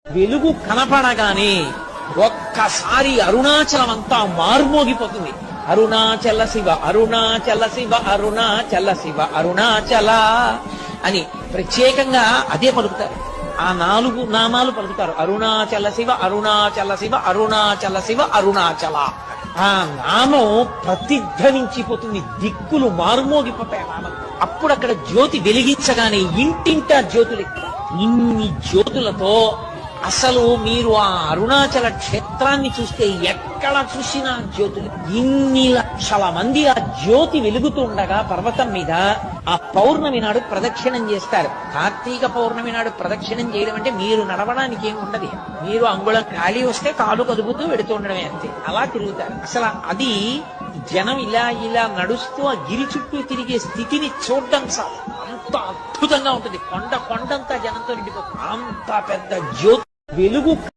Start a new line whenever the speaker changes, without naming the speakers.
వెలుగు కనపడగానే ఒక్కసారి అరుణాచలం అంతా మార్మోగిపోతుంది. అరుణాచల శివ అరుణాచల శివ అరుణాచల శివ అరుణాచల అని ప్రత్యేకంగా అదే పలుకుతారు. ఆ 4 నామాలు పలుకుతారు. అరుణాచల శివ అరుణాచల శివ అరుణాచల శివ అరుణాచల. ఆ నామం ప్రతిధ్వనించిపోతుంది, దిక్కులు మారుమోగిపోతాయి నామం. అప్పుడు అక్కడ జ్యోతి వెలిగించగానే ఇంటింటా జ్యోతులు, ఇన్ని జ్యోతులతో అసలు మీరు ఆ అరుణాచల క్షేత్రాన్ని చూస్తే ఎక్కడ చూసినా జ్యోతులు. ఇన్ని లక్షల మంది ఆ జ్యోతి వెలుగుతూ ఉండగా పర్వతం మీద ఆ పౌర్ణమి నాడు ప్రదక్షిణం చేస్తారు. కార్తీక పౌర్ణమి నాడు ప్రదక్షిణం చేయడం అంటే మీరు నడవడానికి ఏమి ఉండదు. మీరు అంగుళం ఖాళీ వస్తే కాలు కదుపుతూ వెడుతూ ఉండడమే అంతే. అలా తిరుగుతారు. అసలు అది జనం ఇలా ఇలా నడుస్తూ ఆ గిరి చుట్టూ తిరిగే స్థితిని చూడడం చాలు, అంత అద్భుతంగా ఉంటుంది. కొండంతా జనంతో నిండిపోతుంది. అంత పెద్ద జ్యోతి వెలుగు